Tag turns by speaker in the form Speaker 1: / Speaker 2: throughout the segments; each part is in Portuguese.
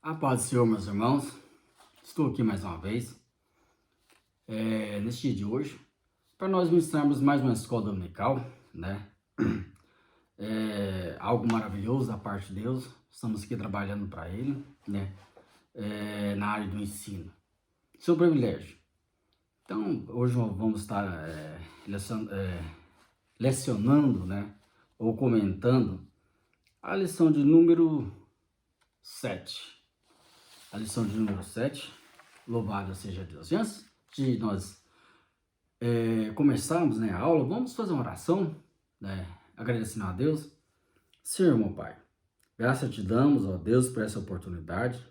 Speaker 1: A paz do Senhor, meus irmãos. Estou aqui mais uma vez, neste dia de hoje, para nós ministrarmos mais uma escola dominical, né? Algo maravilhoso da parte de Deus. Estamos aqui trabalhando para Ele, né? Na área do ensino. Seu privilégio. Então, hoje vamos estar lecionando, né? Ou comentando a lição de número 7. A lição de número 7, louvado seja Deus. E antes de nós começarmos, né, a aula, vamos fazer uma oração, né, agradecendo a Deus. Senhor, meu Pai, graças te damos, ó Deus, por essa oportunidade.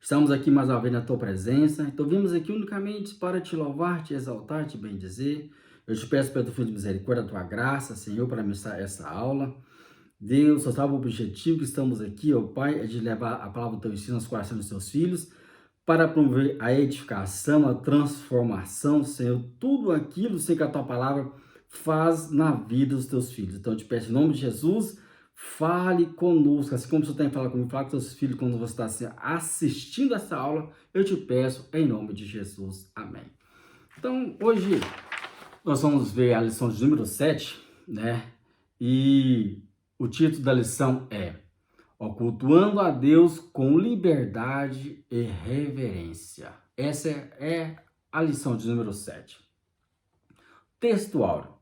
Speaker 1: Estamos aqui mais uma vez na Tua presença, então vimos aqui unicamente para te louvar, te exaltar, te bendizer. Eu te peço pelo Filho de misericórdia, a Tua graça, Senhor, para ministrar essa aula. Deus, só sabe o objetivo que estamos aqui, ó Pai, é de levar a palavra do Teu ensino aos corações dos Teus filhos, para promover a edificação, a transformação, Senhor, tudo aquilo, Senhor, que a Tua palavra faz na vida dos Teus filhos. Então, eu te peço em nome de Jesus, fale conosco, assim como o Senhor tem falado comigo, fala com os Teus filhos quando você está assistindo essa aula, eu te peço em nome de Jesus. Amém. Então, hoje nós vamos ver a lição de número 7, né, e o título da lição é Cultuando a Deus com liberdade e reverência. Essa é a lição de número 7. Texto áureo.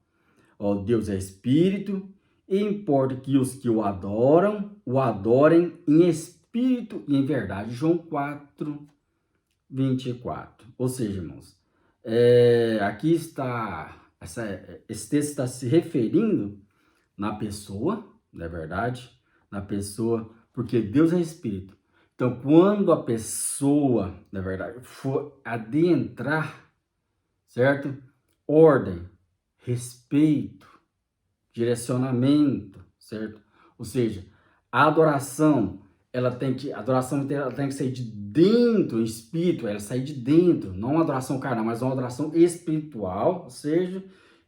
Speaker 1: Deus é Espírito e importa que os que o adorem em Espírito e em verdade. João 4, 24. Ou seja, irmãos, aqui está, esse texto está se referindo na pessoa, não é verdade? Na pessoa, porque Deus é Espírito. Então, quando a pessoa, na verdade, for adentrar, certo? Ordem, respeito, direcionamento, certo? Ou seja, a adoração, ela tem que sair de dentro, o espírito, ela sai de dentro, não uma adoração carnal, mas uma adoração espiritual, ou seja,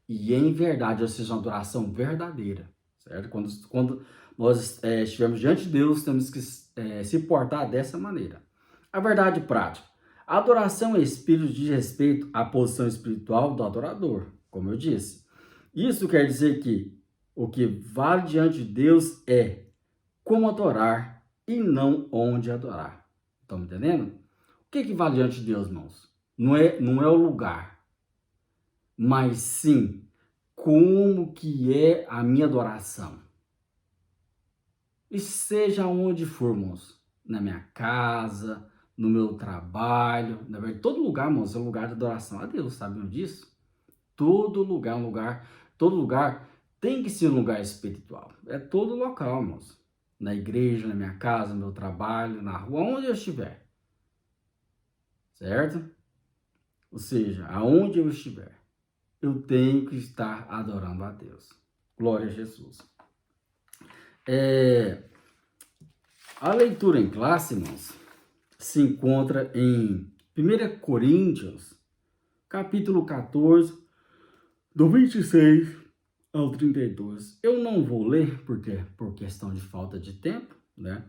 Speaker 1: e em verdade, ou seja, uma adoração verdadeira, certo? Quando nós estivermos diante de Deus, temos que se portar dessa maneira. A verdade prática. A adoração em espírito diz respeito à posição espiritual do adorador, como eu disse. Isso quer dizer que o que vale diante de Deus é como adorar e não onde adorar. Estão me entendendo? O que vale diante de Deus, irmãos? Não é o lugar, mas sim como que é a minha adoração. E seja onde for, irmãos, na minha casa, no meu trabalho, na verdade, todo lugar, irmãos, é um lugar de adoração a Deus, sabiam disso? Todo lugar tem que ser um lugar espiritual. É todo local, irmãos. Na igreja, na minha casa, no meu trabalho, na rua, onde eu estiver. Certo? Ou seja, aonde eu estiver, eu tenho que estar adorando a Deus. Glória a Jesus. A leitura em classe, irmãos, se encontra em 1 Coríntios, capítulo 14, do 26 ao 32. Eu não vou ler, porque por questão de falta de tempo, né?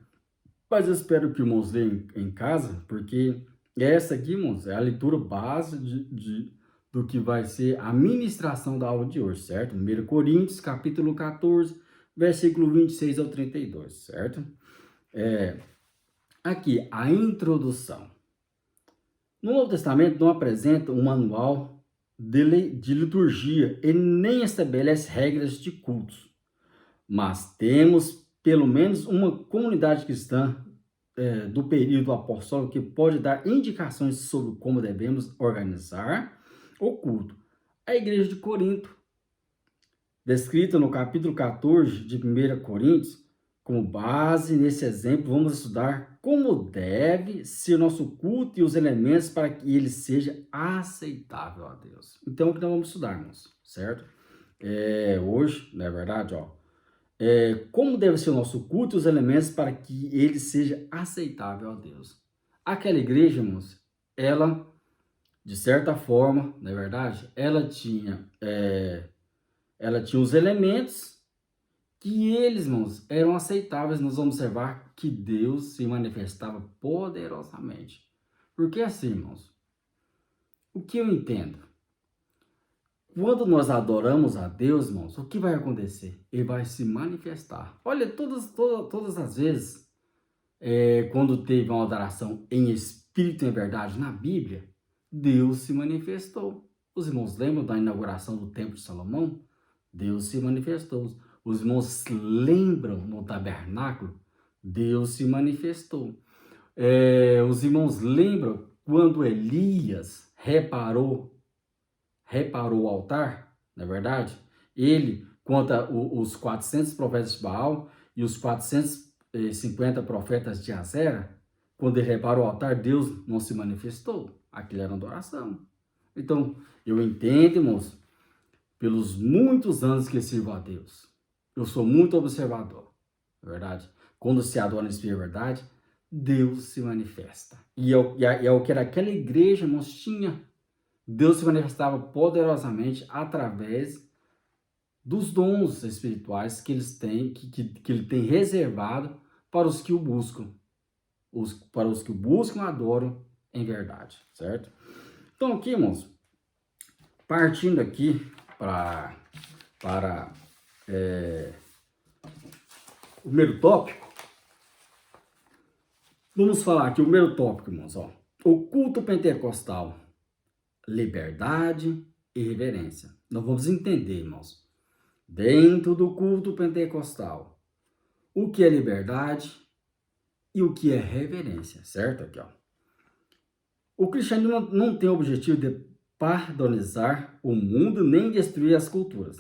Speaker 1: Mas eu espero que os irmãos leiam em casa, porque essa aqui, irmãos, é a leitura base do que vai ser a ministração da aula de hoje, certo? 1 Coríntios, capítulo 14, versículo 26 ao 32, certo? Aqui, a introdução. No Novo Testamento não apresenta um manual de liturgia e nem estabelece regras de cultos, mas temos pelo menos uma comunidade cristã do período apostólico que pode dar indicações sobre como devemos organizar o culto. A igreja de Corinto, descrita no capítulo 14 de 1 Coríntios, como base nesse exemplo, vamos estudar como deve ser nosso culto e os elementos para que ele seja aceitável a Deus. Então, o que nós vamos estudar, irmãos, certo? Hoje, não é verdade, como deve ser o nosso culto e os elementos para que ele seja aceitável a Deus. Aquela igreja, irmãos, ela, de certa forma, não é verdade, ela tinha os elementos que eles, irmãos, eram aceitáveis. Nós vamos observar que Deus se manifestava poderosamente. Porque assim, irmãos, o que eu entendo? Quando nós adoramos a Deus, irmãos, o que vai acontecer? Ele vai se manifestar. Olha, todas as vezes, quando teve uma adoração em espírito e em verdade na Bíblia, Deus se manifestou. Os irmãos lembram da inauguração do Templo de Salomão? Deus se manifestou. Os irmãos lembram no tabernáculo? Deus se manifestou. Os irmãos lembram quando Elias reparou o altar, não é verdade? Ele conta os 400 profetas de Baal e os 450 profetas de Azera. Quando ele reparou o altar, Deus não se manifestou. Aquilo era uma adoração. Então, eu entendo, irmãos, pelos muitos anos que eu sirvo a Deus, eu sou muito observador, não é verdade? Quando se adora em espírito e verdade, Deus se manifesta. E é o que aquela igreja, irmãos, tinha. Deus se manifestava poderosamente através dos dons espirituais que eles têm, que ele tem reservado para os que o buscam. Para os que o buscam e adoram em verdade, certo? Então aqui, irmãos, partindo aqui para o primeiro tópico, vamos falar aqui o primeiro tópico, irmãos, ó. O culto pentecostal, liberdade e reverência. Nós vamos entender, irmãos, dentro do culto pentecostal, o que é liberdade e o que é reverência, certo? Aqui, ó. O cristianismo não tem o objetivo de pardonizar o mundo nem destruir as culturas.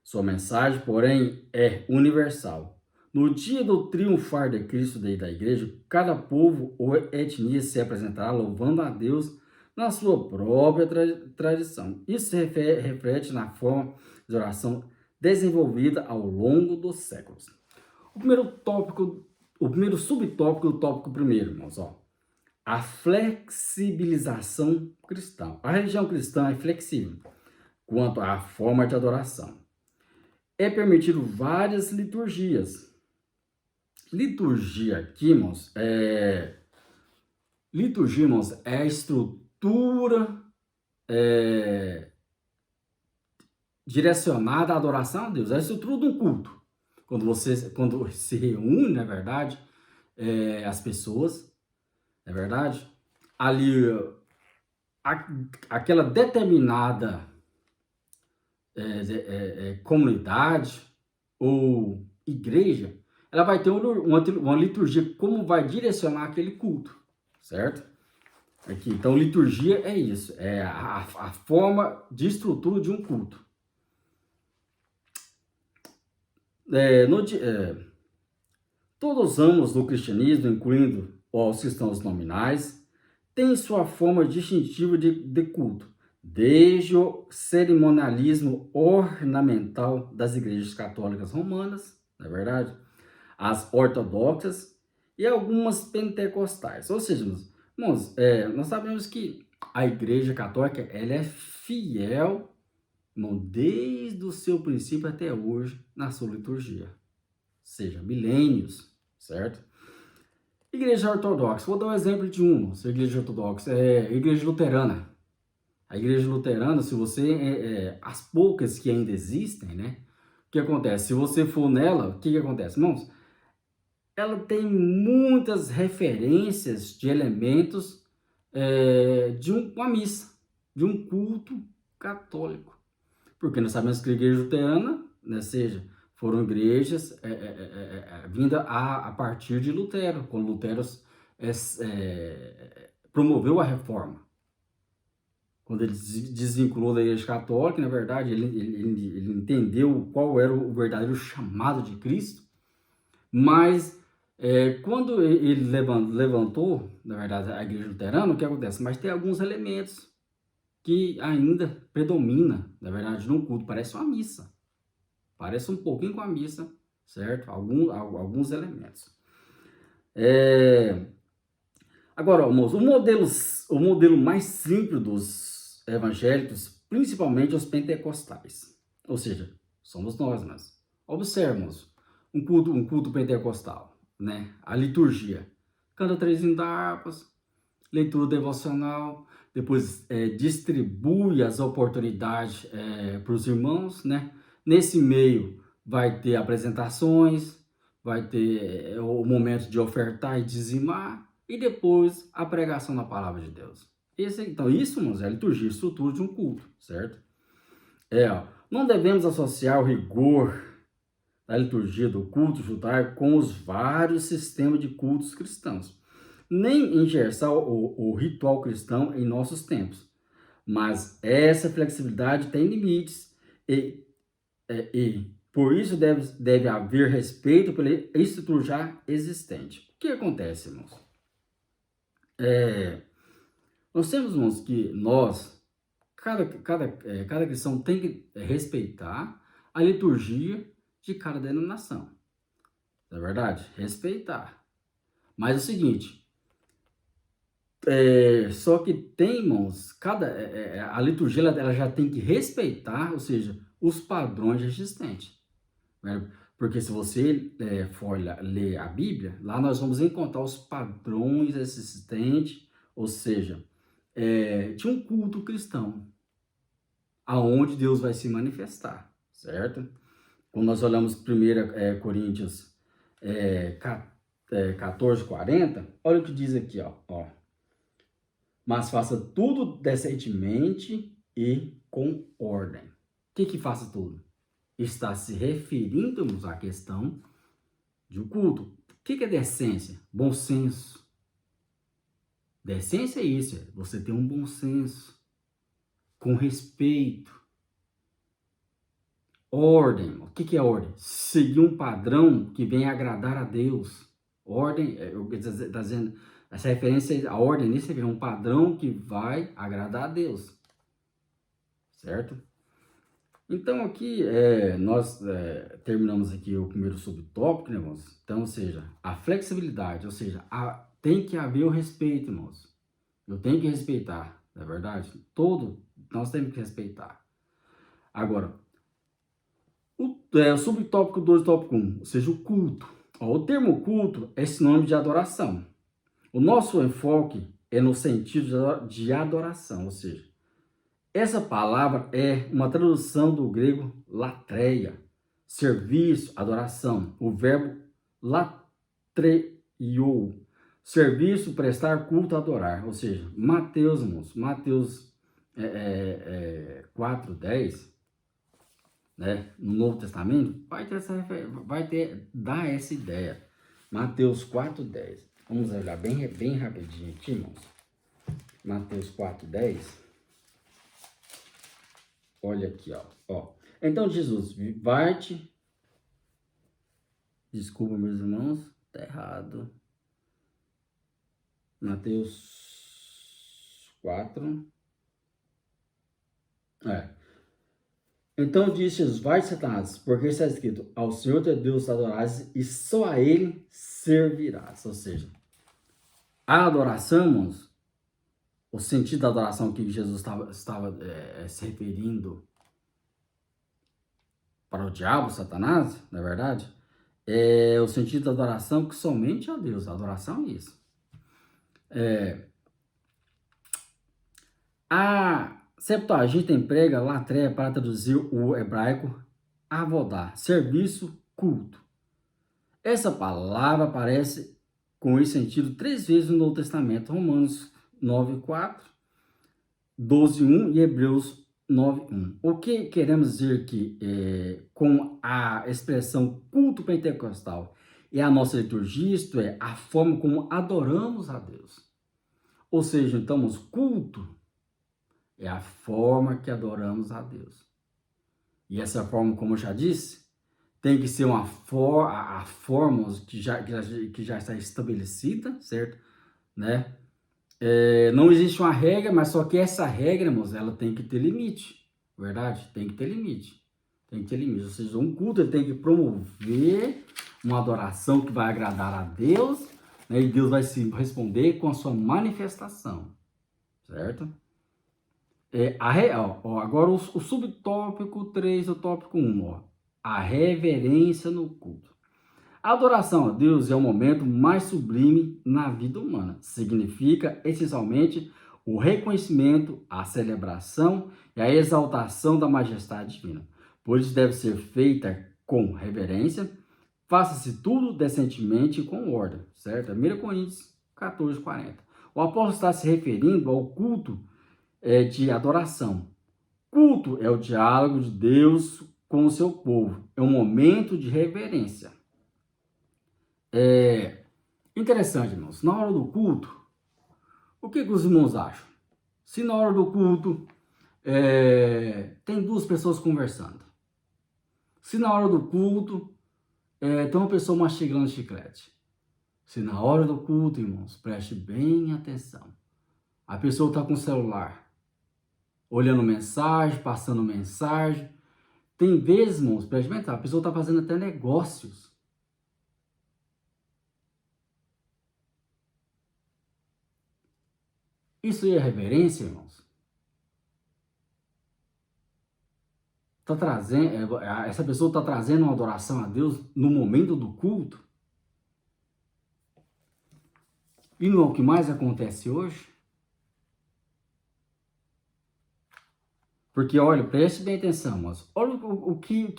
Speaker 1: Sua mensagem, porém, é universal. No dia do triunfar de Cristo da igreja, cada povo ou etnia se apresentará louvando a Deus na sua própria tradição. Isso se reflete na forma de oração desenvolvida ao longo dos séculos. O primeiro subtópico do tópico primeiro, irmãos, ó. A flexibilização cristã. A religião cristã é flexível quanto à forma de adoração. É permitido várias liturgias. Liturgia aqui, irmãos, é a estrutura direcionada à adoração a Deus. É a estrutura de um culto. Quando se reúne, na verdade, as pessoas, na verdade, ali aquela determinada comunidade ou igreja, ela vai ter uma liturgia, como vai direcionar aquele culto, certo? Aqui, então, liturgia é isso, é a forma de estrutura de um culto. Todos os ramos do cristianismo, incluindo os cristãos nominais, têm sua forma distintiva de culto, desde o cerimonialismo ornamental das igrejas católicas romanas, não é verdade? As ortodoxas e algumas pentecostais. Ou seja, irmãos, nós sabemos que a igreja católica ela é fiel, irmão, desde o seu princípio até hoje na sua liturgia. Ou seja, milênios, certo? Igreja ortodoxa, vou dar um exemplo de uma. A igreja ortodoxa é a igreja luterana. A igreja luterana, se você, as poucas que ainda existem, né? O que acontece? Se você for nela, o que acontece, irmãos? Ela tem muitas referências de elementos de uma missa, de um culto católico. Porque nós sabemos que a igreja luterana, né, foram igrejas vindas a partir de Lutero, quando Lutero promoveu a reforma. Quando ele desvinculou da igreja católica, na verdade, ele entendeu qual era o verdadeiro chamado de Cristo, mas quando ele levantou, na verdade, a igreja luterana, o que acontece? Mas tem alguns elementos que ainda predomina, na verdade, no culto. Parece uma missa. Parece um pouquinho com a missa, certo? Alguns elementos. Agora, moço, o modelo mais simples dos evangélicos, principalmente os pentecostais. Ou seja, somos nós, mas observemos um culto pentecostal. né? A liturgia. Canta 3 hinos da harpas, leitura devocional, depois distribui as oportunidades para os irmãos, né? Nesse meio vai ter apresentações, vai ter o momento de ofertar e dizimar, e depois a pregação da palavra de Deus. Então, isso, irmãos, é a liturgia, a estrutura de um culto, certo? Ó, não devemos associar o rigor da liturgia do culto judaico com os vários sistemas de cultos cristãos, nem engessar o ritual cristão em nossos tempos. Mas essa flexibilidade tem limites e por isso deve haver respeito pela estrutura já existente. O que acontece, irmãos? Nós temos, irmãos, que cada cristão tem que respeitar a liturgia de cada denominação. Não é verdade? Respeitar. Mas é o seguinte, só que tem, irmãos, a liturgia ela já tem que respeitar, ou seja, os padrões existentes. Né? Porque se você for ler a Bíblia, lá nós vamos encontrar os padrões existentes, ou seja, de um culto cristão, aonde Deus vai se manifestar, certo? Quando nós olhamos 1 Coríntios 14:40, olha o que diz aqui, ó. Mas faça tudo decentemente e com ordem. O que faça tudo? Está se referindo-nos à questão de um culto. O que é decência? Bom senso. Decência é isso, você ter um bom senso, com respeito. Ordem, o que é ordem? Seguir um padrão que venha agradar a Deus. Ordem, está dizendo, essa referência à ordem, nisso é um padrão que vai agradar a Deus. Certo? Então aqui nós terminamos aqui o primeiro subtópico, né, irmãos? Então, ou seja, a flexibilidade, ou seja, tem que haver o respeito, irmãos. Eu tenho que respeitar, não é verdade? Nós temos que respeitar. Agora, o subtópico 2, tópico 1, ou seja, o culto. O termo culto é sinônimo de adoração. O nosso enfoque é no sentido de adoração, ou seja, essa palavra é uma tradução do grego latreia, serviço, adoração. O verbo latreio, serviço, prestar, culto, adorar. Ou seja, Mateus 4:10, né, no Novo Testamento, dá essa ideia. Mateus 4:10. Vamos olhar bem rapidinho aqui, irmãos. Mateus 4:10. Olha aqui, ó. Então Jesus, vai-te. Desculpa, meus irmãos, tá errado. Mateus 4. Então disse Jesus, vai-te, Satanás, porque está escrito, ao Senhor teu Deus adorarás e só a Ele servirás. Ou seja, a adoração, irmãos, o sentido da adoração que Jesus estava se referindo para o diabo, Satanás, na verdade, é o sentido da adoração que somente a Deus. A adoração é isso. A Septuaginta emprega latreia para traduzir o hebraico avodá, serviço, culto. Essa palavra aparece com esse sentido 3 vezes no Novo Testamento, Romanos 9:4, 12:1 e Hebreus 9:1. O que queremos dizer aqui com a expressão culto pentecostal? É a nossa liturgia, isto é, a forma como adoramos a Deus. Ou seja, então, o culto é a forma que adoramos a Deus. E essa forma, como eu já disse, tem que ser a forma que já está estabelecida, certo? Né? Não existe uma regra, mas só que essa regra, irmãos, ela tem que ter limite, verdade? Tem que ter limite. Tem que ter limite. Ou seja, um culto ele tem que promover uma adoração que vai agradar a Deus, né? E Deus vai se responder com a sua manifestação, certo? Agora o subtópico 3, o tópico 1, a reverência no culto. A adoração a Deus é o momento mais sublime na vida humana. Significa, essencialmente, o reconhecimento, a celebração e a exaltação da majestade divina. Por isso deve ser feita com reverência, faça-se tudo decentemente e com ordem, certo? 1 Coríntios 14, 40. O apóstolo está se referindo ao culto de adoração. Culto é o diálogo de Deus com o seu povo. É um momento de reverência. Interessante, irmãos. Na hora do culto, o que os irmãos acham? Se na hora do culto tem duas pessoas conversando. Se na hora do culto tem uma pessoa mastigando chiclete. Se na hora do culto, irmãos, preste bem atenção. A pessoa está com o celular, olhando mensagem, passando mensagem. Tem vezes, irmãos, preste bem atenção, a pessoa está fazendo até negócios. Isso aí é reverência, irmãos? Essa pessoa está trazendo uma adoração a Deus no momento do culto? E não é o que mais acontece hoje? Porque, olha, preste bem atenção, mas olha o que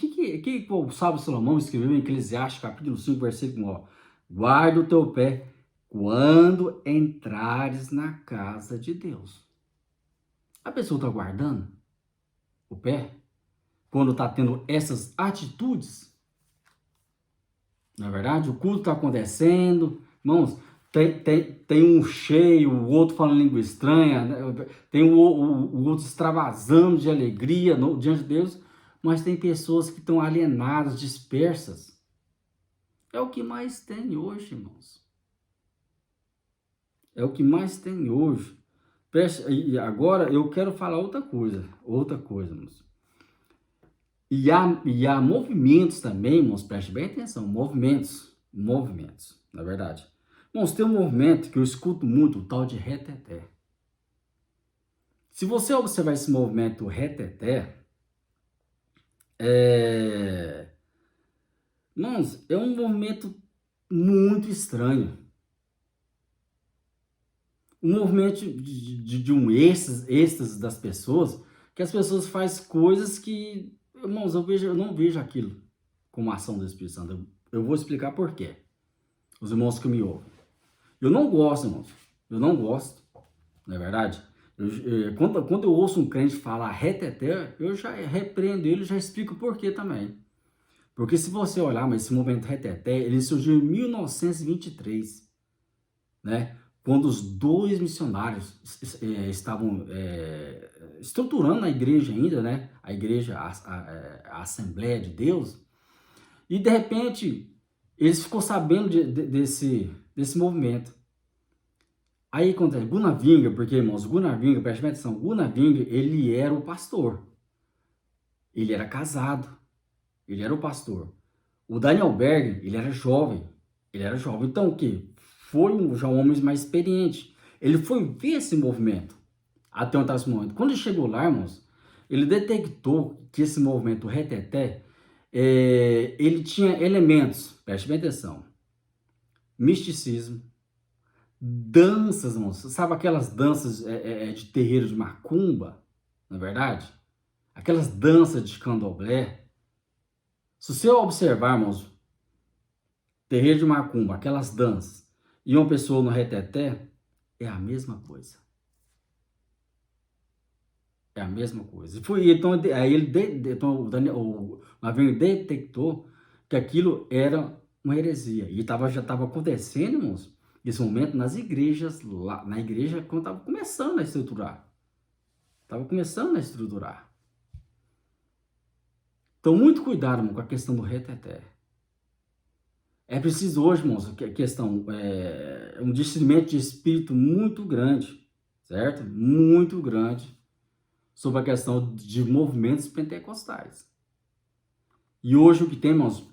Speaker 1: o sábio Salomão escreveu em Eclesiastes, capítulo 5, versículo 1, ó. Guarda o teu pé quando entrares na casa de Deus. A pessoa está guardando o pé quando está tendo essas atitudes? Na verdade, o culto está acontecendo, irmãos, tem um cheio, o outro falando língua estranha, né? Tem o outro extravasando de alegria diante de Deus, mas tem pessoas que estão alienadas, dispersas. É o que mais tem hoje, irmãos. É o que mais tem hoje. E agora eu quero falar outra coisa, irmãos. E há movimentos também, irmãos, preste bem atenção, movimentos, na verdade. Irmãos, tem um movimento que eu escuto muito, o tal de reteté. Se você observar esse movimento reteté, irmãos, é um movimento muito estranho. Um movimento de um êxtase das pessoas, que as pessoas fazem coisas que, irmãos, eu não vejo aquilo como ação do Espírito Santo. Eu vou explicar por quê. Os irmãos que me ouvem. Eu não gosto, irmãos. Eu não gosto, não é verdade? Quando eu ouço um crente falar reteté, eu já repreendo ele, já explico por quê também. Porque se você olhar, mas esse movimento reteté, ele surgiu em 1923, né? Quando os dois missionários estavam estruturando a igreja ainda, né? A igreja, a Assembleia de Deus. E de repente, eles ficou sabendo desse movimento. Aí acontece, Gunnar Wingre, porque, irmãos, Gunnar Wingre, preste atenção, Gunnar Wingre, ele era o pastor. Ele era casado. Ele era o pastor. O Daniel Berg, ele era jovem. Então, o quê? Foi já um homem mais experiente. Ele foi ver esse movimento até onde estava esse momento. Quando ele chegou lá, irmãos, ele detectou que esse movimento reteté, ele tinha elementos, preste bem atenção, misticismo, danças, irmãos, sabe aquelas danças de terreiro de macumba, não é verdade? Aquelas danças de candomblé. Se você observar, irmãos, terreiro de macumba, aquelas danças, e uma pessoa no reteté, é a mesma coisa. É a mesma coisa. Então, aí o Navinho detectou que aquilo era uma heresia. E já estava acontecendo, irmãos, nesse momento, nas igrejas, lá na igreja, quando estava começando a estruturar. Então, muito cuidado, irmão, com a questão do reteté. É preciso hoje, irmãos, um discernimento de espírito muito grande, certo? Muito grande, sobre a questão de movimentos pentecostais. E hoje o que tem, irmãos,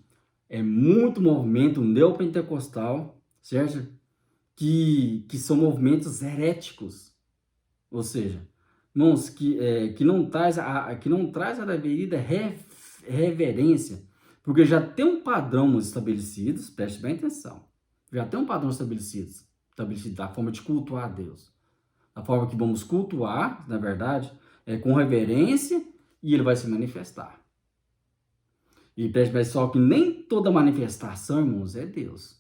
Speaker 1: é muito movimento neopentecostal, certo? Que são movimentos heréticos. Ou seja, irmãos, que não traz a devida reverência Porque já tem um padrão estabelecido, preste bem atenção. Já tem um padrão estabelecido da forma de cultuar a Deus. Da forma que vamos cultuar, na verdade, é com reverência e ele vai se manifestar. E preste bem atenção que nem toda manifestação, irmãos, é Deus.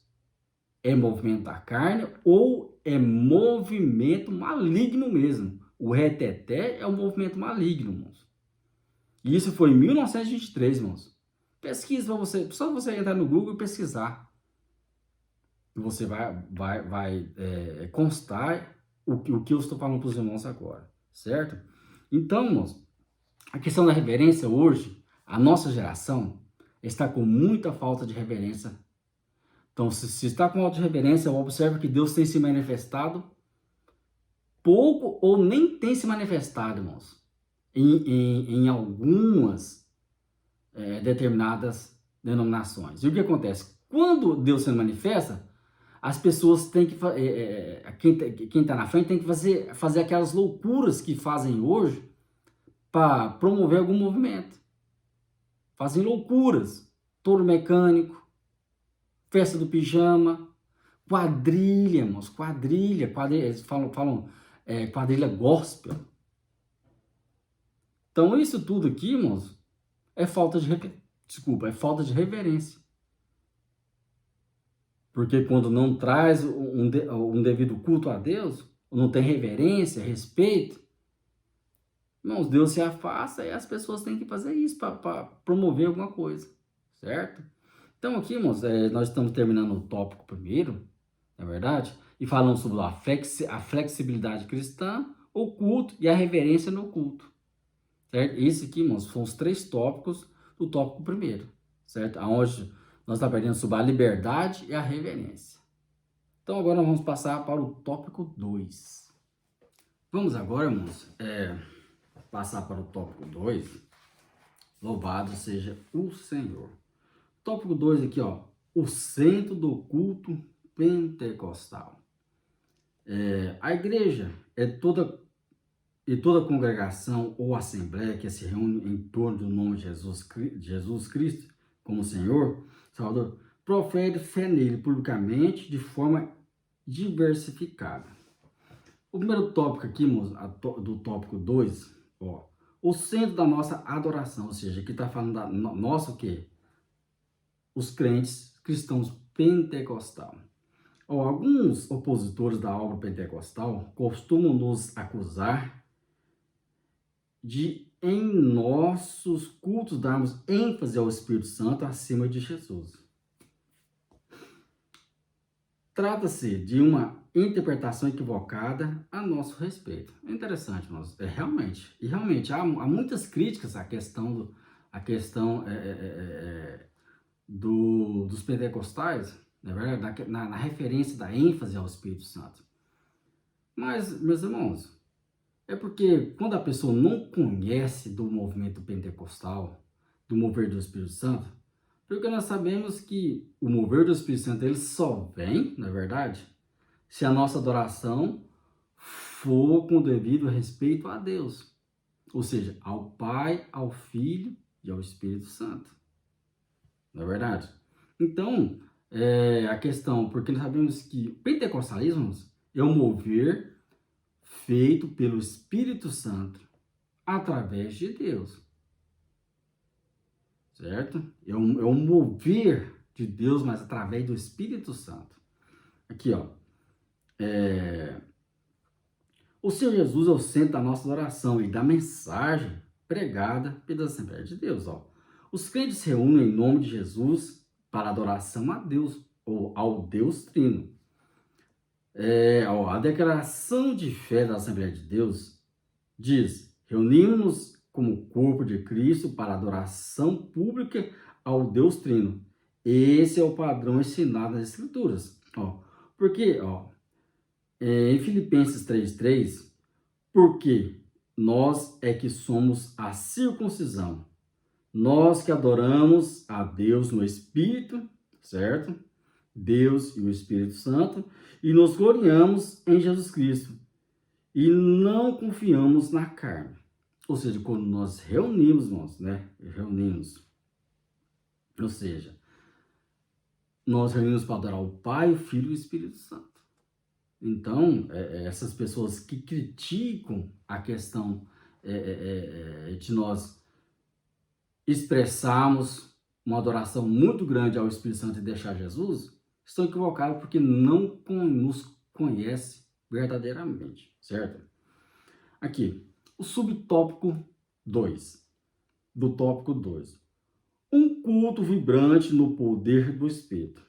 Speaker 1: É movimento da carne ou é movimento maligno mesmo. O reteté é um movimento maligno, irmãos. E isso foi em 1923, irmãos. Pesquisa para você, só você entrar no Google e pesquisar. Você vai constar o que eu estou falando para os irmãos agora, certo? Então, irmãos, a questão da reverência hoje, a nossa geração está com muita falta de reverência. Então, se está com falta de reverência, observa que Deus tem se manifestado pouco ou nem tem se manifestado, irmãos, em algumas determinadas denominações. E o que acontece? Quando Deus se manifesta, as pessoas têm que, quem está na frente tem que fazer aquelas loucuras que fazem hoje para promover algum movimento. Fazem loucuras. Touro mecânico, festa do pijama, quadrilha, irmãos, quadrilha, eles falam quadrilha gospel. Então isso tudo aqui, irmãos, é falta de reverência. Porque quando não traz um devido culto a Deus, não tem reverência, respeito, irmãos, Deus se afasta e as pessoas têm que fazer isso para promover alguma coisa, certo? Então aqui, irmãos, nós estamos terminando o tópico primeiro, na verdade, e falando sobre a flexibilidade cristã, o culto e a reverência no culto, certo? Esse aqui, irmãos, são os 3 tópicos do tópico primeiro, certo? Onde nós estamos aprendendo sobre a liberdade e a reverência. Então agora vamos passar para o tópico 2. Vamos agora, irmãos, passar para o tópico 2. Louvado seja o Senhor. Tópico 2 aqui, ó. O centro do culto pentecostal. A igreja é toda congregação ou assembleia que se reúne em torno do nome de Jesus Cristo como Senhor, Salvador, profere fé nele publicamente de forma diversificada. O primeiro tópico aqui, do tópico 2, ó, o centro da nossa adoração, ou seja, aqui está falando da nossa o quê? Os crentes cristãos pentecostal. Ó, alguns opositores da obra pentecostal costumam nos acusar de em nossos cultos darmos ênfase ao Espírito Santo acima de Jesus. Trata-se de uma interpretação equivocada a nosso respeito. É interessante, mas realmente há muitas críticas à questão dos pentecostais, na verdade, na referência da ênfase ao Espírito Santo. Mas, meus irmãos, é porque quando a pessoa não conhece do movimento pentecostal, do mover do Espírito Santo, porque nós sabemos que o mover do Espírito Santo ele só vem, na verdade, se a nossa adoração for com devido respeito a Deus, ou seja, ao Pai, ao Filho e ao Espírito Santo. Não é verdade? Então, a questão, porque nós sabemos que o pentecostalismo é um mover feito pelo Espírito Santo através de Deus. Certo? É um mover de Deus, mas através do Espírito Santo. Aqui, ó. O Senhor Jesus é o centro da nossa adoração e da mensagem pregada pela Assembleia de Deus, ó. Os crentes se reúnem em nome de Jesus para adoração a Deus, ou ao Deus Trino. A declaração de fé da Assembleia de Deus diz: reunimos-nos como corpo de Cristo para adoração pública ao Deus Trino. Esse é o padrão ensinado nas Escrituras. Porque, em Filipenses 3:3, porque nós é que somos a circuncisão, nós que adoramos a Deus no Espírito, certo? Deus e o Espírito Santo, e nos gloriamos em Jesus Cristo, e não confiamos na carne. Ou seja, quando nós reunimos, irmãos, Ou seja, nós reunimos para adorar o Pai, o Filho e o Espírito Santo. Então, essas pessoas que criticam a questão de nós expressarmos uma adoração muito grande ao Espírito Santo e deixar Jesus, estão equivocados porque não nos conhece verdadeiramente, certo? Aqui, o subtópico 2, do tópico 2. Um culto vibrante no poder do Espírito.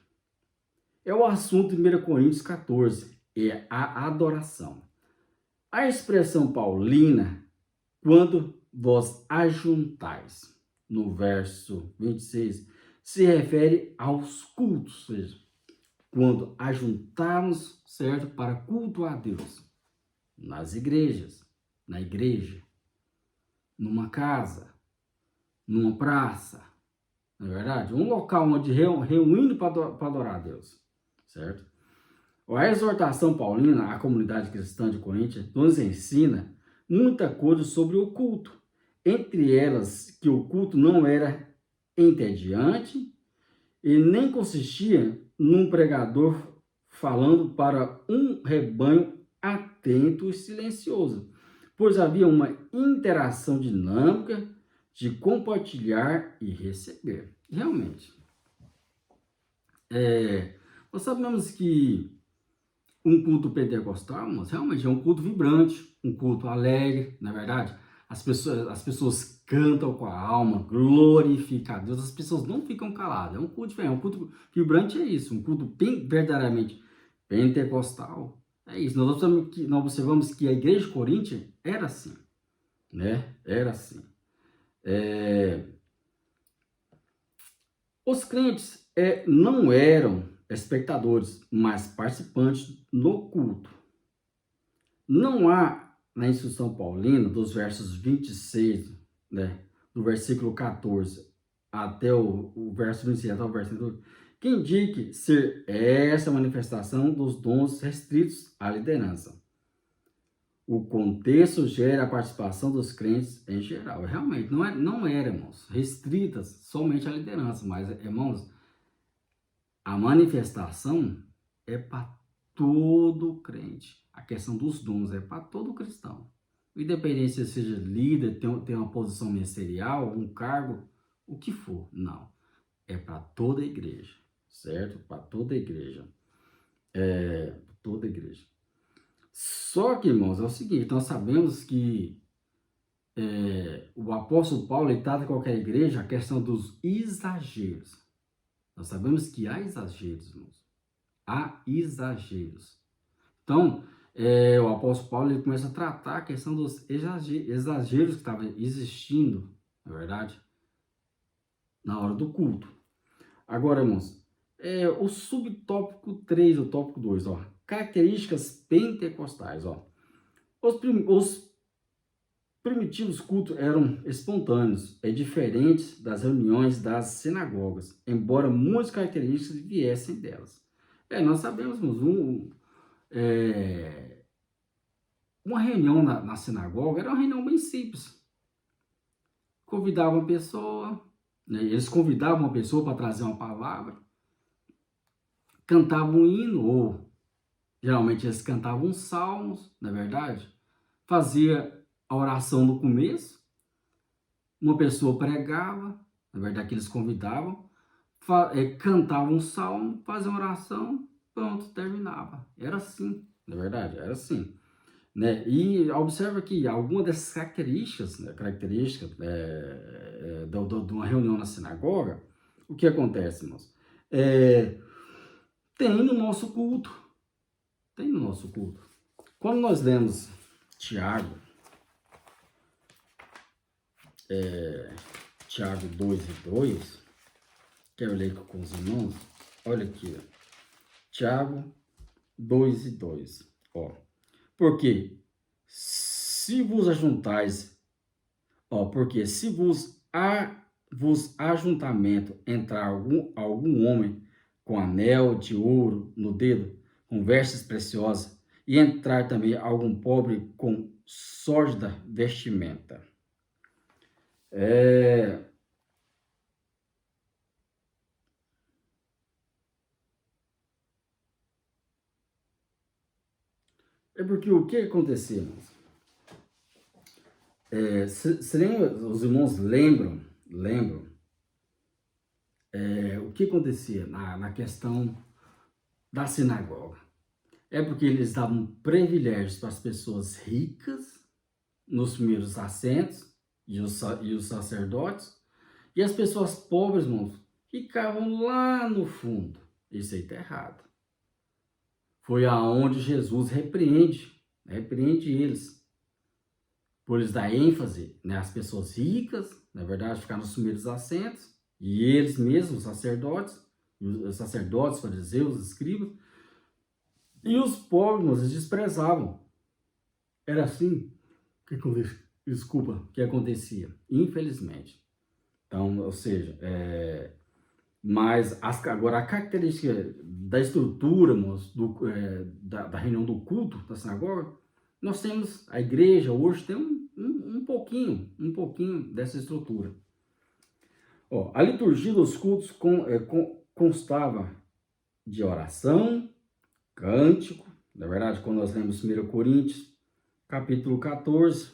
Speaker 1: É o assunto de 1 Coríntios 14, é a adoração. A expressão paulina, quando vos ajuntais, no verso 26, se refere aos cultos, ou seja, quando ajuntarmos, certo, para cultuar a Deus, nas igrejas, na igreja, numa casa, numa praça, não é verdade? Um local onde reunindo para adorar a Deus, certo? A exortação paulina à comunidade cristã de Coríntios nos ensina muita coisa sobre o culto. Entre elas, que o culto não era entediante e nem consistia num pregador falando para um rebanho atento e silencioso, pois havia uma interação dinâmica de compartilhar e receber. Realmente, nós sabemos que um culto pentecostal, mas realmente é um culto vibrante, um culto alegre, na verdade. As pessoas cantam com a alma, glorificam a Deus, as pessoas não ficam caladas. É um culto diferente, um culto vibrante é isso, um culto verdadeiramente pentecostal. É isso. Nós observamos que a igreja de Corinto era assim, né? Era assim. Os crentes não eram espectadores, mas participantes no culto. Não há na instrução paulina, dos versos 26, né, do versículo 14 até o verso 26, até o verso 28, que indique ser essa manifestação dos dons restritos à liderança. O contexto gera a participação dos crentes em geral. Realmente, não era, irmãos, restritas somente à liderança, mas, irmãos, a manifestação é para todo crente. A questão dos dons é para todo cristão. Independente se seja líder, tem uma posição ministerial, um cargo, o que for. Não. É para toda a igreja. Certo? Para toda a igreja. Toda a igreja. Só que, irmãos, é o seguinte, nós sabemos que o apóstolo Paulo trata qualquer igreja a questão dos exageros. Nós sabemos que há exageros, irmãos. Há exageros. Então, o apóstolo Paulo ele começa a tratar a questão dos exageros que estavam existindo, na verdade, na hora do culto. Agora, irmãos, o subtópico 3, o tópico 2, ó, características pentecostais. Ó. Os primitivos cultos eram espontâneos, diferentes das reuniões das sinagogas, embora muitas características viessem delas. Nós sabemos, irmãos, uma reunião na sinagoga era uma reunião bem simples. Convidavam uma pessoa, né, eles convidavam uma pessoa para trazer uma palavra, cantavam um hino, ou geralmente eles cantavam salmos, na verdade, fazia a oração no começo, uma pessoa pregava, na verdade que eles convidavam, cantavam um salmo, faziam uma oração, pronto, terminava. Era assim, na verdade, era assim. Né? E observa que algumas dessas características, de uma reunião na sinagoga, o que acontece, irmãos? Tem no nosso culto. Tem no nosso culto. Quando nós lemos Tiago, Tiago 2:2, quero ler com os irmãos, olha aqui, ó. Tiago 2:2, ó. Porque se vos ajuntais, porque se vos ajuntamento entrar algum homem com anel de ouro no dedo, com vestes preciosas, e entrar também algum pobre com sórdida vestimenta. É porque o que acontecia, irmãos? Os irmãos lembram o que acontecia na questão da sinagoga. É porque eles davam privilégios para as pessoas ricas nos primeiros assentos e os sacerdotes, e as pessoas pobres, irmãos, ficavam lá no fundo. Isso aí está errado. Foi aonde Jesus repreende eles, por eles dar ênfase, né, às pessoas ricas, na verdade, ficar nos primeiros assentos, e eles mesmos, os sacerdotes, fariseus, os escribas, e os pobres, eles desprezavam. Era assim que acontecia, infelizmente. Então, ou seja, mas agora a característica da estrutura, moço, da reunião do culto, da sinagoga, nós temos, a igreja hoje tem um pouquinho dessa estrutura. Ó, a liturgia dos cultos constava de oração, cântico, na verdade, quando nós lemos 1 Coríntios, capítulo 14,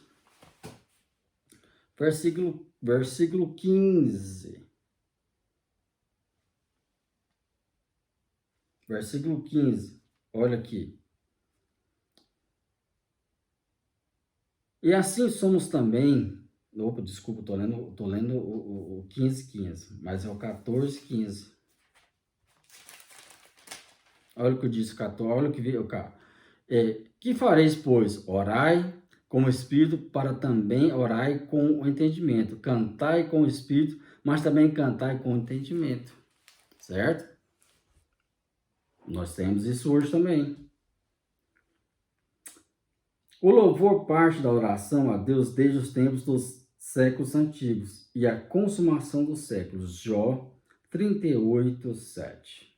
Speaker 1: versículo 15. Versículo 15, olha aqui. E assim somos também. Opa, desculpa, tô lendo o 15, mas é o 14, 15. Olha o que diz 14, olha o que veio cá. Que fareis, pois? Orai com o Espírito, para também orai com o entendimento. Cantai com o Espírito, mas também cantai com o entendimento. Certo? Nós temos isso hoje também. O louvor parte da oração a Deus desde os tempos dos séculos antigos e a consumação dos séculos. Jó 38, 7.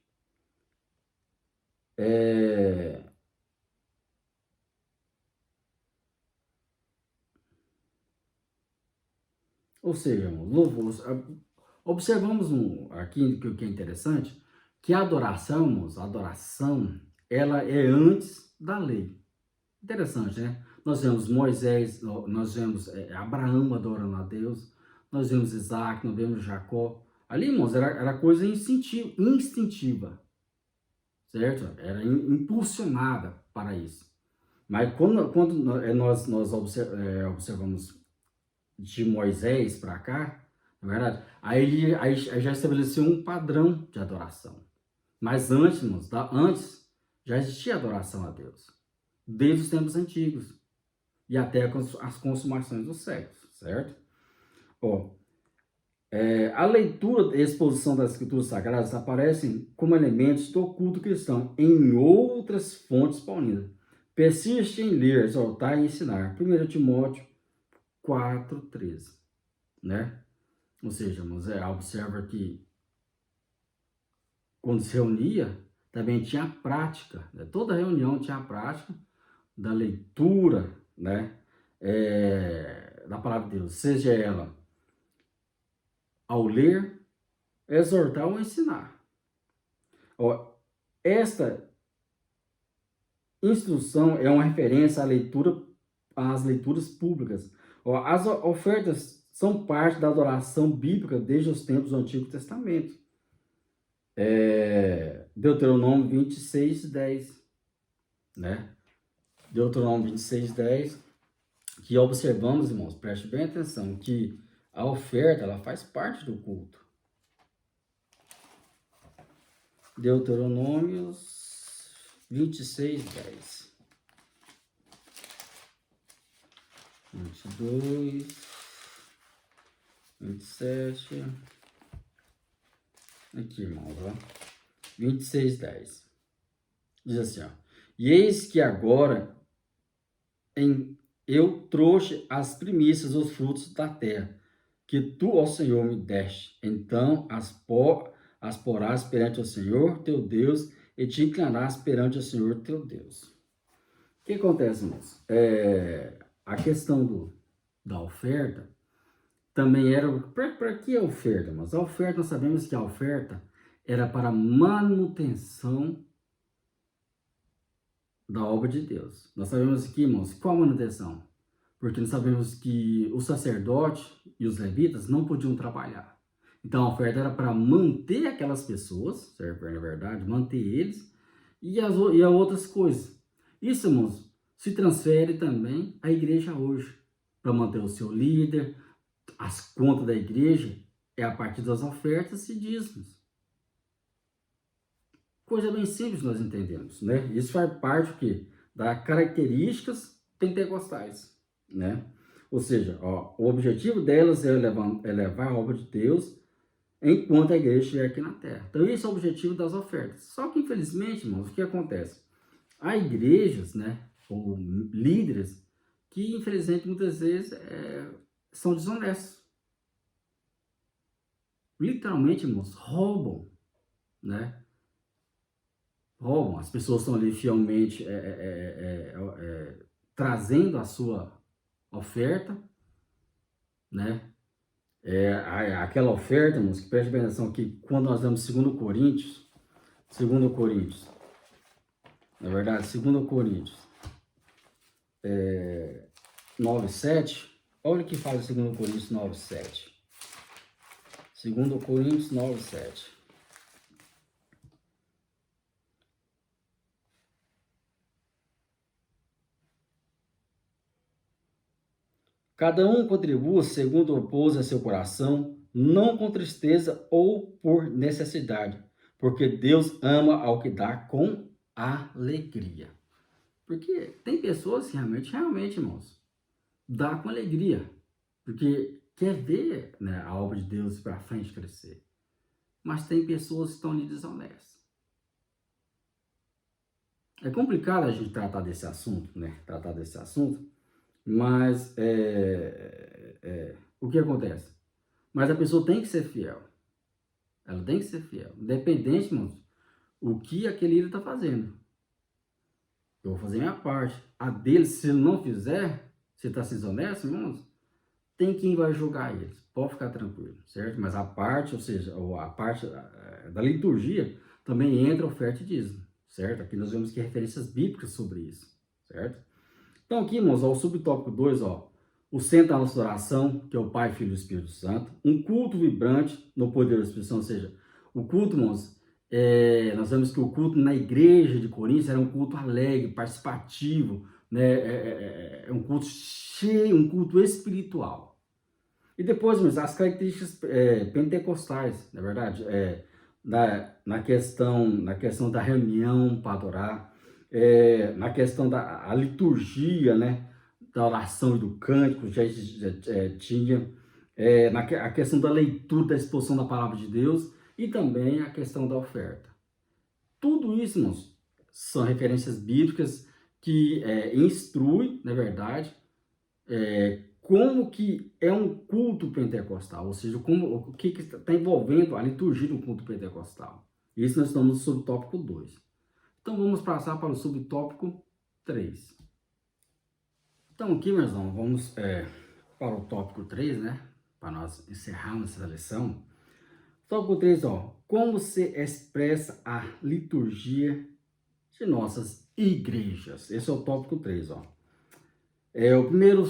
Speaker 1: Ou seja, louvor. Observamos aqui que é interessante, que a adoração, ela é antes da lei. Interessante, né? Nós vemos Moisés, nós vemos Abraão adorando a Deus, nós vemos Isaac, nós vemos Jacó. Ali, irmãos, era coisa instintiva, certo? Era impulsionada para isso. Mas quando nós observamos de Moisés para cá, na verdade, aí já estabeleceu um padrão de adoração. Mas antes, irmãos, antes já existia adoração a Deus, desde os tempos antigos e até as consumações dos séculos, certo? Ó, a leitura e a exposição das escrituras sagradas aparecem como elementos do culto cristão em outras fontes paulinas. Persiste em ler, exortar e ensinar. 1 Timóteo 4:13, né? Ou seja, observa que quando se reunia, também tinha a prática, né? Toda reunião tinha a prática da leitura, né? Da palavra de Deus, seja ela ao ler, exortar ou ensinar. Ó, esta instrução é uma referência às leituras públicas. Ó, as ofertas são parte da adoração bíblica desde os tempos do Antigo Testamento. Deuteronômio 26:10, né? Deuteronômio 26:10, que observamos, irmãos, preste bem atenção, que a oferta, ela faz parte do culto. Deuteronômio 26:10. 22, 27. Aqui, irmãos, ó. 26:10. Diz assim, ó. E eis que agora eu trouxe as primícias dos frutos da terra, que tu, ó Senhor, me deste. Então as porás perante o Senhor teu Deus e te inclinarás perante o Senhor teu Deus. O que acontece, irmãos? A questão da oferta também era... Para que a oferta? Mas a oferta, nós sabemos que a oferta era para manutenção da obra de Deus. Nós sabemos aqui, irmãos, qual a manutenção? Porque nós sabemos que o sacerdote e os levitas não podiam trabalhar. Então a oferta era para manter aquelas pessoas, certo? Na verdade, manter eles e as outras coisas. Isso, irmãos, se transfere também à igreja hoje, para manter o seu líder. As contas da igreja é a partir das ofertas e dízimos. Coisa bem simples nós entendemos, né? Isso faz parte o quê? Das características pentecostais, né? Ou seja, ó, o objetivo delas é levar a obra de Deus enquanto a igreja estiver aqui na terra. Então esse é o objetivo das ofertas. Só que infelizmente, irmãos, o que acontece? Há igrejas, né, ou líderes que infelizmente muitas vezes são desonestos. Literalmente, irmãos, roubam, né? Roubam. As pessoas estão ali fielmente trazendo a sua oferta, né? Aquela oferta, irmãos, que preste bem atenção aqui, quando nós vemos 2 Coríntios, na verdade, 2 Coríntios 9:7, olha o que faz o 2 Coríntios 9:7. 2 Coríntios 9:7. Cada um contribua segundo opôs a seu coração, não com tristeza ou por necessidade, porque Deus ama ao que dá com alegria. Porque tem pessoas que realmente, irmãos, dá com alegria, porque quer ver, né, a obra de Deus para frente crescer. Mas tem pessoas que estão ali desonestas. É complicado a gente tratar desse assunto, né? Mas o que acontece? Mas a pessoa tem que ser fiel. Ela tem que ser fiel. Independente, irmãos, o que aquele líder está fazendo. Eu vou fazer a minha parte. A dele, se ele não fizer, se está sendo honesto, irmãos, tem quem vai julgar eles. Pode ficar tranquilo, certo? Mas a parte, ou seja, a parte da liturgia, também entra oferta e dízimo, certo? Aqui nós vemos que referências bíblicas sobre isso, certo? Então aqui, irmãos, ó, o subtópico 2, ó, o centro da nossa oração, que é o Pai, Filho e Espírito Santo, um culto vibrante no poder do Espírito Santo, ou seja, o culto, irmãos, nós vemos que o culto na igreja de Coríntios era um culto alegre, participativo, né, um culto cheio, um culto espiritual. E depois, irmãos, as características pentecostais, na verdade, na questão da reunião para adorar, na questão da liturgia, né, da oração e do cântico, já tinha, a questão da leitura, da exposição da palavra de Deus e também a questão da oferta. Tudo isso, irmãos, são referências bíblicas que instruem, na verdade, como que é um culto pentecostal, ou seja, o que está envolvendo a liturgia do culto pentecostal. Isso nós estamos no subtópico 2. Então vamos passar para o subtópico 3. Então aqui, meus irmãos, vamos para o tópico 3, né? Para nós encerrarmos essa lição. Tópico 3, ó. Como se expressa a liturgia de nossas igrejas. Esse é o tópico 3, ó. O primeiro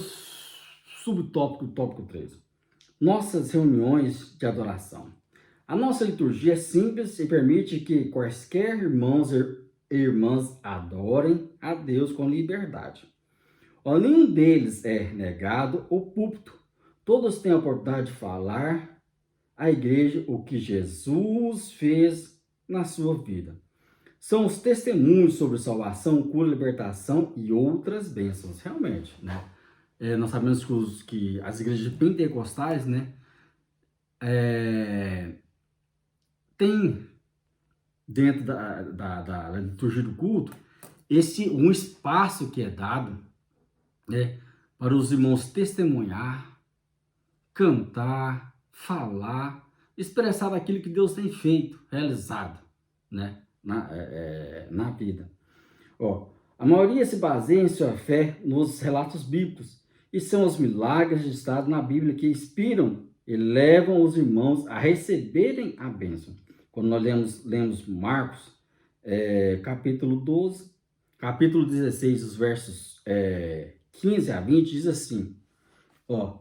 Speaker 1: subtópico, tópico 3. Nossas reuniões de adoração. A nossa liturgia é simples e permite que quaisquer irmãos e irmãs adorem a Deus com liberdade. Nenhum deles é negado o púlpito. Todos têm a oportunidade de falar à igreja o que Jesus fez na sua vida. São os testemunhos sobre salvação, cura, libertação e outras bênçãos. Realmente, né? Nós sabemos que as igrejas pentecostais, né, tem dentro da liturgia do culto um espaço que é dado, né, para os irmãos testemunhar, cantar, falar, expressar aquilo que Deus tem feito, realizado, né, na vida. A maioria se baseia em sua fé nos relatos bíblicos, e são os milagres registrados na Bíblia que inspiram e levam os irmãos a receberem a bênção. Quando nós lemos Marcos, capítulo 12, capítulo 16, os versos 15 a 20, diz assim, ó,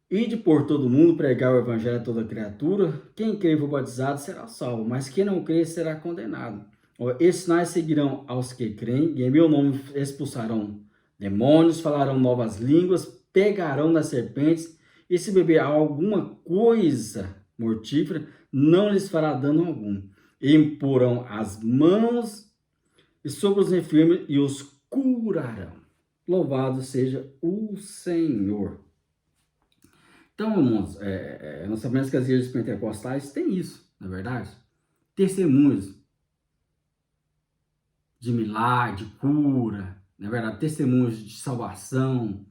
Speaker 1: ide por todo mundo pregar o evangelho a toda criatura, quem crer e for batizado será salvo, mas quem não crer será condenado. Ó, esses sinais seguirão aos que creem, e em meu nome expulsarão demônios, falarão novas línguas, pegarão nas serpentes, e se beber alguma coisa mortífera, não lhes fará dano algum. E imporão as mãos e sobre os enfermos e os curarão. Louvado seja o Senhor. Então, irmãos, nós sabemos que as igrejas pentecostais têm isso, na é verdade? Testemunhos de milagre, de cura, na é verdade? Testemunhos de salvação,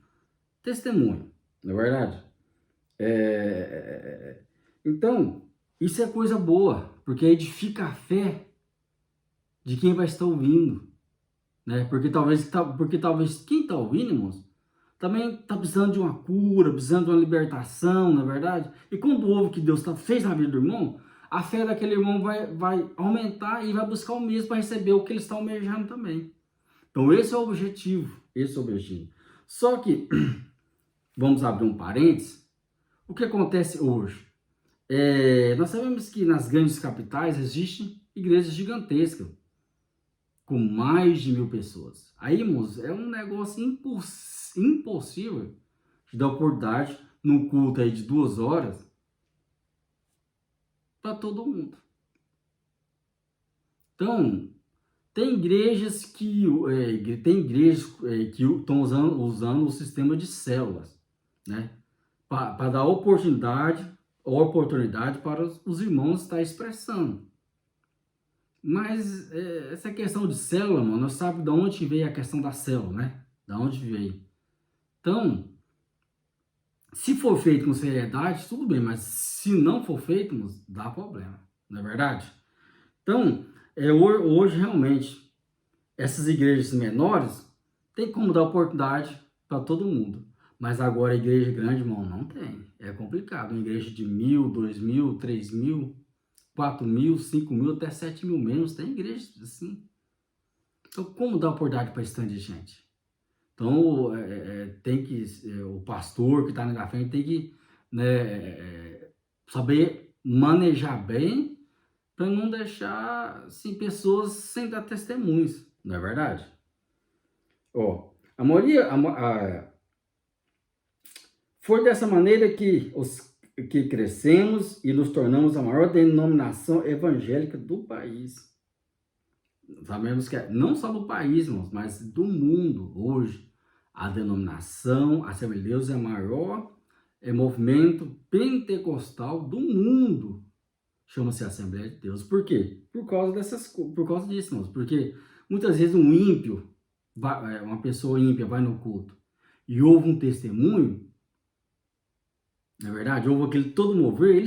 Speaker 1: testemunho, na é verdade? Então, isso é coisa boa, porque edifica a fé de quem vai estar ouvindo, né? Porque talvez quem está ouvindo, irmãos, também está precisando de uma cura, precisando de uma libertação, na é verdade? E quando ouve que Deus fez na vida do irmão, a fé daquele irmão vai aumentar e vai buscar o mesmo para receber o que ele está almejando também. Então esse é o objetivo, Só que, vamos abrir um parênteses, o que acontece hoje? Nós sabemos que nas grandes capitais existem igrejas gigantescas, com mais de 1.000 pessoas. Aí, irmãos, é um negócio impossível de dar oportunidade num culto aí de 2 horas para todo mundo. Então, tem igrejas que estão usando o sistema de células, né? Para dar oportunidade para os irmãos estar expressando. Mas essa questão de célula, mano, nós sabemos de onde veio a questão da célula, né? Da onde veio. Então, se for feito com seriedade, tudo bem, mas se não for feito, dá problema, não é verdade? Então, hoje realmente, essas igrejas menores tem como dar oportunidade para todo mundo. Mas agora a igreja grande, irmão, não tem. É complicado. Uma igreja de 1.000, 2.000, 3.000, 4.000, 5.000, até 7.000 menos, tem igrejas assim. Então, como dar oportunidade para esse tanto de gente? Então, tem que, o pastor que está na frente tem que, né, saber manejar bem para não deixar assim, pessoas sem dar testemunhos, não é verdade? Ó, a maioria, foi dessa maneira que crescemos e nos tornamos a maior denominação evangélica do país. Sabemos que não só do país, irmãos, mas do mundo hoje. A denominação Assembleia de Deus é o maior movimento pentecostal do mundo. Chama-se Assembleia de Deus. Por quê? Por causa disso, irmãos. Porque muitas vezes um ímpio, uma pessoa ímpia vai no culto e ouve um testemunho, na verdade, ouve aquele todo mover, ele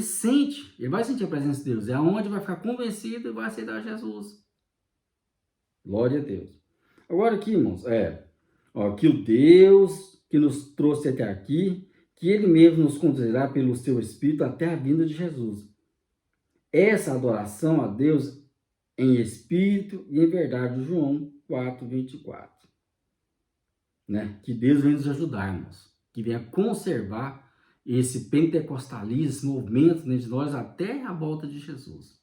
Speaker 1: vai sentir a presença de Deus. É onde vai ficar convencido e vai aceitar Jesus. Glória a Deus. Agora aqui, irmãos, que o Deus que nos trouxe até aqui, que Ele mesmo nos conduzirá pelo seu Espírito até a vinda de Jesus. Essa adoração a Deus em Espírito e em verdade, João 4:24. Né? Que Deus venha nos ajudar, irmãos. Que venha conservar esse pentecostalismo, esse movimento dentro de nós até a volta de Jesus.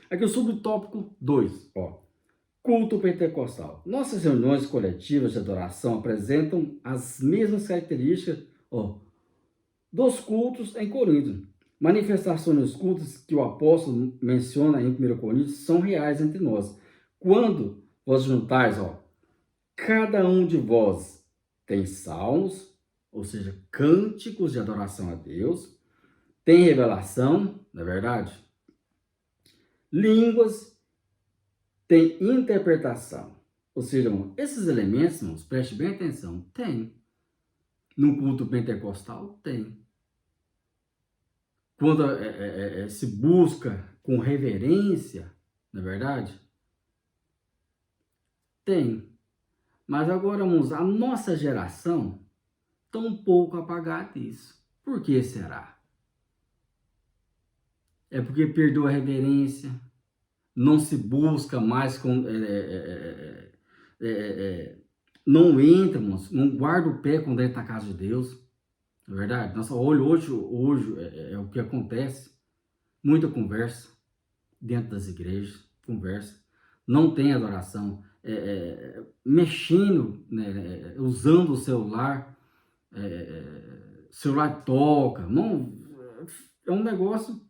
Speaker 1: Aqui o subtópico 2, culto pentecostal. Nossas reuniões coletivas de adoração apresentam as mesmas características dos cultos em Corinto. Manifestações dos cultos que o apóstolo menciona em 1 Coríntios são reais entre nós. Quando vos juntais, cada um de vós tem salmos, ou seja, cânticos de adoração a Deus, tem revelação, não é verdade? Línguas, tem interpretação. Ou seja, irmão, esses elementos, irmãos, preste bem atenção, tem. No culto pentecostal, tem. Quando se busca com reverência, não é verdade? Tem. Mas agora, irmãos, a nossa geração está um pouco apagada disso. Por que será? É porque perdeu a reverência, não se busca mais não entra, irmãos, não guarda o pé quando entra na casa de Deus. É verdade? Nossa, hoje é o que acontece. Muita conversa dentro das igrejas, conversa. Não tem adoração. Mexendo, né, usando o celular. Celular toca. Não, é um negócio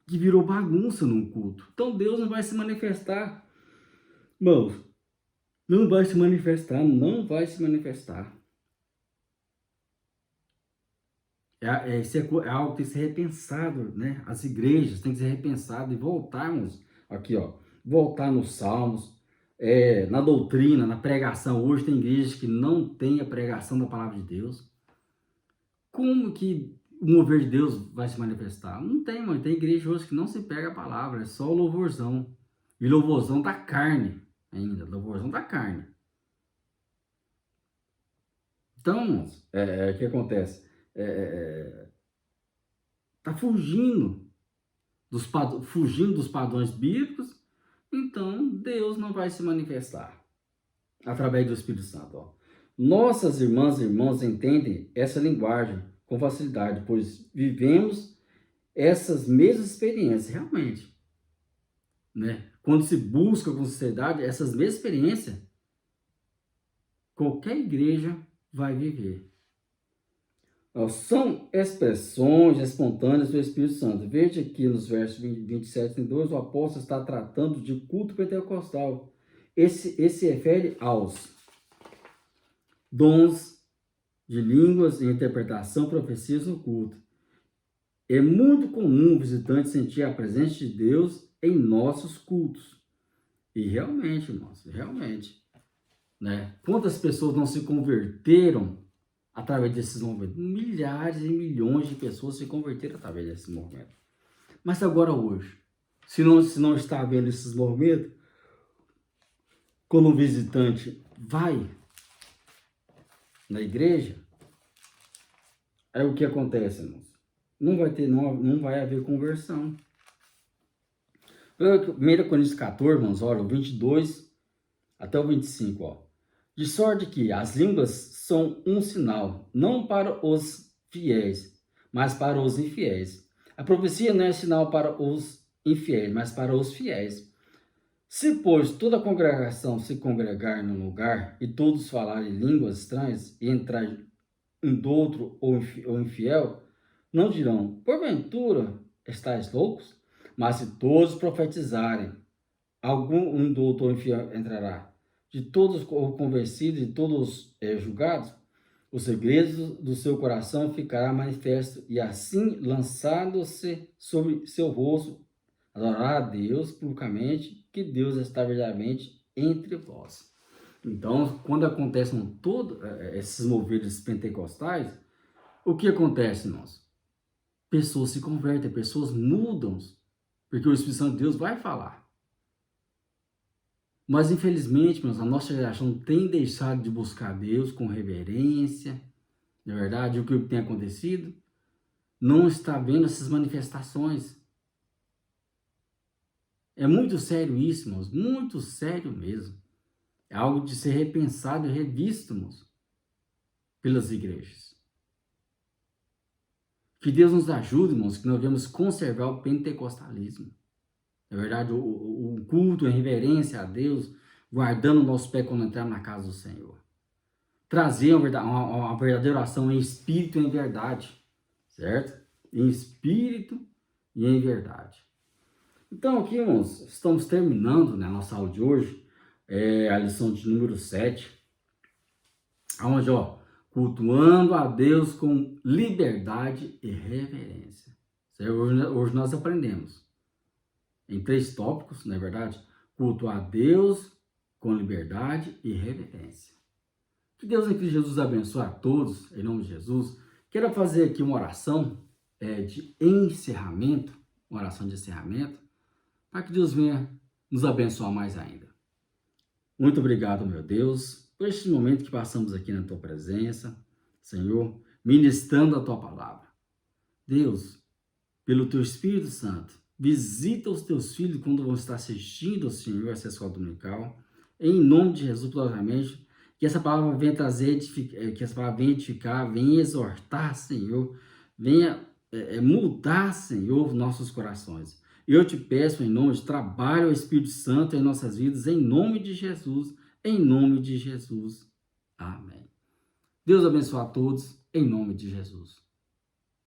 Speaker 1: que virou bagunça num culto. Então Deus não vai se manifestar. Irmãos, não vai se manifestar, não vai se manifestar. Isso é algo que tem que ser repensado, né? As igrejas têm que ser repensadas e voltarmos aqui, ó, voltar nos salmos, na doutrina, na pregação. Hoje tem igrejas que não têm a pregação da palavra de Deus. Como que o mover de Deus vai se manifestar? Não tem, mãe. Tem igreja hoje que não se pega a palavra, é só louvorzão. E louvorzão da carne ainda, louvorzão da carne. Então, o que acontece? Tá fugindo dos padrões bíblicos, então Deus não vai se manifestar através do Espírito Santo. Ó. Nossas irmãs e irmãos entendem essa linguagem com facilidade, pois vivemos essas mesmas experiências, realmente. Né? Quando se busca com sinceridade essas mesmas experiências, qualquer igreja vai viver. São expressões espontâneas do Espírito Santo. Veja aqui nos versos 27 e 32, o apóstolo está tratando de culto pentecostal. Esse se refere aos dons de línguas e interpretação, profecias no culto. É muito comum o visitante sentir a presença de Deus em nossos cultos. E realmente, irmãos, realmente, né? Quantas pessoas não se converteram através desses movimentos? Milhares e milhões de pessoas se converteram através desse movimento. Mas agora hoje, se não está havendo esses movimentos, quando o visitante vai na igreja, aí o que acontece, irmãos? Não vai haver conversão. 1 Coríntios 14, irmãos, olha, o 22 até o 25, ó. De sorte que as línguas são um sinal, não para os fiéis, mas para os infiéis. A profecia não é sinal para os infiéis, mas para os fiéis. Se, pois, toda a congregação se congregar num lugar e todos falarem línguas estranhas e entrar um do outro ou infiel, não dirão, porventura, estáis loucos? Mas se todos profetizarem, um do outro ou infiel entrará. De todos convencidos e todos julgados, o segredo do seu coração ficará manifesto, e assim, lançando-se sobre seu rosto, adorará a Deus publicamente, que Deus está verdadeiramente entre vós. Então, quando acontecem todos esses movimentos pentecostais, o que acontece, irmãos? Pessoas se convertem, pessoas mudam, porque o Espírito Santo de Deus vai falar. Mas, infelizmente, a nossa geração tem deixado de buscar Deus com reverência. Na verdade, o que tem acontecido? Não está vendo essas manifestações. É muito sério isso, irmãos. Muito sério mesmo. É algo de ser repensado e revisto, irmãos, pelas igrejas. Que Deus nos ajude, irmãos, que nós devemos conservar o pentecostalismo. Na verdade, o culto em reverência a Deus, guardando o nosso pé quando entrar na casa do Senhor. Trazer uma verdadeira oração em espírito e em verdade, certo? Em espírito e em verdade. Então, aqui, irmãos, estamos terminando, né, a nossa aula de hoje, a lição de número 7, onde, cultuando a Deus com liberdade e reverência. Hoje nós aprendemos em 3 tópicos, não é verdade? Culto a Deus com liberdade e reverência. Que Deus em Cristo Jesus abençoe a todos, em nome de Jesus. Quero fazer aqui uma oração de encerramento, uma oração de encerramento, para que Deus venha nos abençoar mais ainda. Muito obrigado, meu Deus, por este momento que passamos aqui na Tua presença, Senhor, ministrando a Tua palavra. Deus, pelo Teu Espírito Santo, visita os Teus filhos quando vão estar assistindo, Senhor, essa escola dominical. em nome de Jesus, poderosamente, que essa palavra venha trazer, que essa palavra venha edificar, venha exortar, Senhor, venha mudar, Senhor, nossos corações. Eu te peço em nome de trabalho o Espírito Santo em nossas vidas, em nome de Jesus, em nome de Jesus. Amém. Deus abençoe a todos, em nome de Jesus.